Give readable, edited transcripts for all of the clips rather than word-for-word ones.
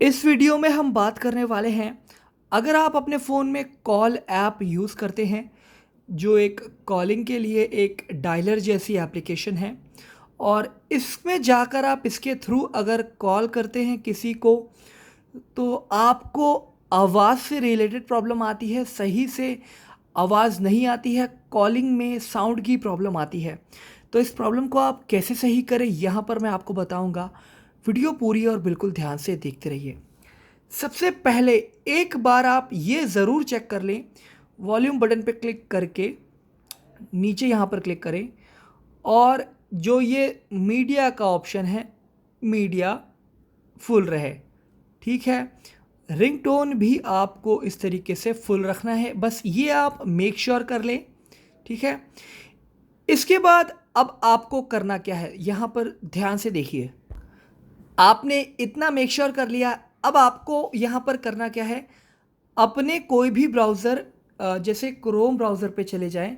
इस वीडियो में हम बात करने वाले हैं, अगर आप अपने फ़ोन में कॉल ऐप यूज़ करते हैं, जो एक कॉलिंग के लिए एक डायलर जैसी एप्लीकेशन है, और इसमें जाकर आप इसके थ्रू अगर कॉल करते हैं किसी को, तो आपको आवाज़ से रिलेटेड प्रॉब्लम आती है, सही से आवाज़ नहीं आती है, कॉलिंग में साउंड की प्रॉब्लम आती है। तो इस प्रॉब्लम को आप कैसे सही करें, यहाँ पर मैं आपको बताऊँगा। वीडियो पूरी और बिल्कुल ध्यान से देखते रहिए। सबसे पहले एक बार आप ये ज़रूर चेक कर लें, वॉल्यूम बटन पे क्लिक करके नीचे यहाँ पर क्लिक करें, और जो ये मीडिया का ऑप्शन है, मीडिया फुल रहे। ठीक है। रिंगटोन भी आपको इस तरीके से फुल रखना है, बस ये आप मेक श्योर कर लें। ठीक है। इसके बाद अब आपको करना क्या है, यहाँ पर ध्यान से देखिए। आपने इतना मेक श्योर कर लिया, अब आपको यहाँ पर करना क्या है, अपने कोई भी ब्राउज़र, जैसे क्रोम ब्राउज़र पे चले जाएं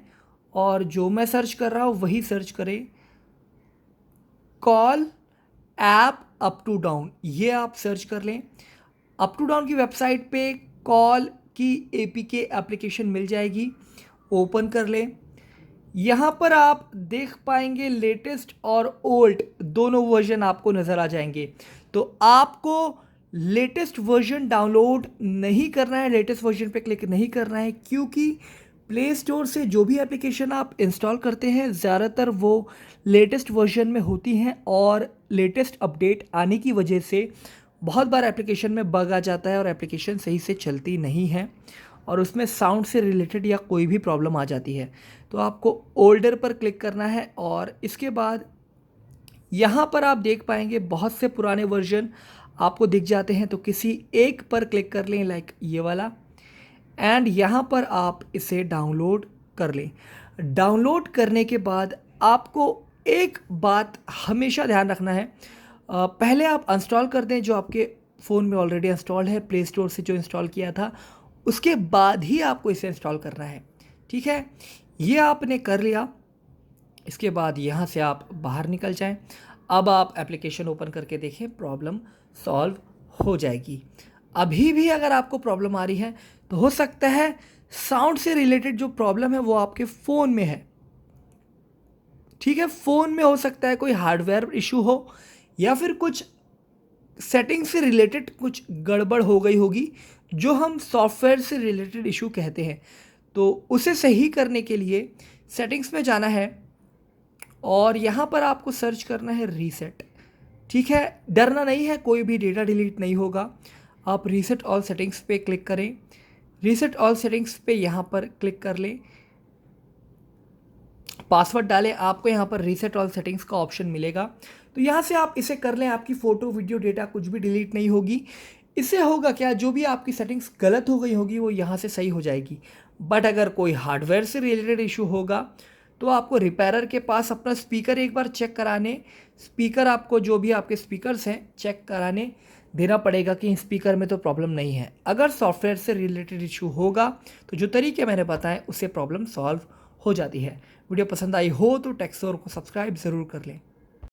और जो मैं सर्च कर रहा हूँ वही सर्च करें, call app up to down, ये आप सर्च कर लें। अप टू डाउन की वेबसाइट पे कॉल की एपीके एप्लीकेशन मिल जाएगी, ओपन कर लें। यहाँ पर आप देख पाएंगे लेटेस्ट और ओल्ड दोनों वर्जन आपको नज़र आ जाएंगे। तो आपको लेटेस्ट वर्जन डाउनलोड नहीं करना है, लेटेस्ट वर्जन पे क्लिक नहीं करना है, क्योंकि प्ले स्टोर से जो भी एप्लीकेशन आप इंस्टॉल करते हैं ज़्यादातर वो लेटेस्ट वर्जन में होती हैं, और लेटेस्ट अपडेट आने की वजह से बहुत बार एप्लीकेशन में बग आ जाता है और एप्लीकेशन सही से चलती नहीं है, और उसमें साउंड से रिलेटेड या कोई भी प्रॉब्लम आ जाती है। तो आपको ओल्डर पर क्लिक करना है, और इसके बाद यहाँ पर आप देख पाएंगे बहुत से पुराने वर्जन आपको दिख जाते हैं, तो किसी एक पर क्लिक कर लें, लाइक ये वाला, एंड यहाँ पर आप इसे डाउनलोड कर लें। डाउनलोड करने के बाद आपको एक बात हमेशा ध्यान रखना है, पहले आप इंस्टॉल कर दें जो आपके फ़ोन में ऑलरेडी इंस्टॉल है, प्ले स्टोर से जो इंस्टॉल किया था, उसके बाद ही आपको इसे इंस्टॉल करना है। ठीक है। ये आपने कर लिया। इसके बाद यहाँ से आप बाहर निकल जाएं। अब आप एप्लीकेशन ओपन करके देखें, प्रॉब्लम सॉल्व हो जाएगी। अभी भी अगर आपको प्रॉब्लम आ रही है तो हो सकता है साउंड से रिलेटेड जो प्रॉब्लम है वो आपके फ़ोन में है। ठीक है, फ़ोन में हो सकता है कोई हार्डवेयर इशू हो, या फिर कुछ सेटिंग से रिलेटेड कुछ गड़बड़ हो गई होगी, जो हम सॉफ्टवेयर से रिलेटेड इशू कहते हैं। तो उसे सही करने के लिए सेटिंग्स में जाना है, और यहाँ पर आपको सर्च करना है रीसेट। ठीक है, डरना नहीं है, कोई भी डेटा डिलीट नहीं होगा। आप रीसेट ऑल सेटिंग्स पे क्लिक करें। रीसेट ऑल सेटिंग्स पे यहाँ पर क्लिक कर लें, पासवर्ड डालें, आपको यहाँ पर रीसेट ऑल सेटिंग्स का ऑप्शन मिलेगा। तो यहाँ से आप इसे कर लें, आपकी फ़ोटो वीडियो डेटा कुछ भी डिलीट नहीं होगी। इससे होगा क्या, जो भी आपकी सेटिंग्स गलत हो गई होगी वो यहाँ से सही हो जाएगी। बट अगर कोई हार्डवेयर से रिलेटेड इशू होगा तो आपको रिपेयरर के पास अपना स्पीकर एक बार चेक कराने, स्पीकर आपको जो भी आपके स्पीकर्स हैं चेक कराने देना पड़ेगा कि स्पीकर में तो प्रॉब्लम नहीं है। अगर सॉफ्टवेयर से रिलेटेड इशू होगा तो जो तरीके मैंने बताए उससे प्रॉब्लम सॉल्व हो जाती है। वीडियो पसंद आई हो तो टेक्सोर को सब्सक्राइब ज़रूर कर लें।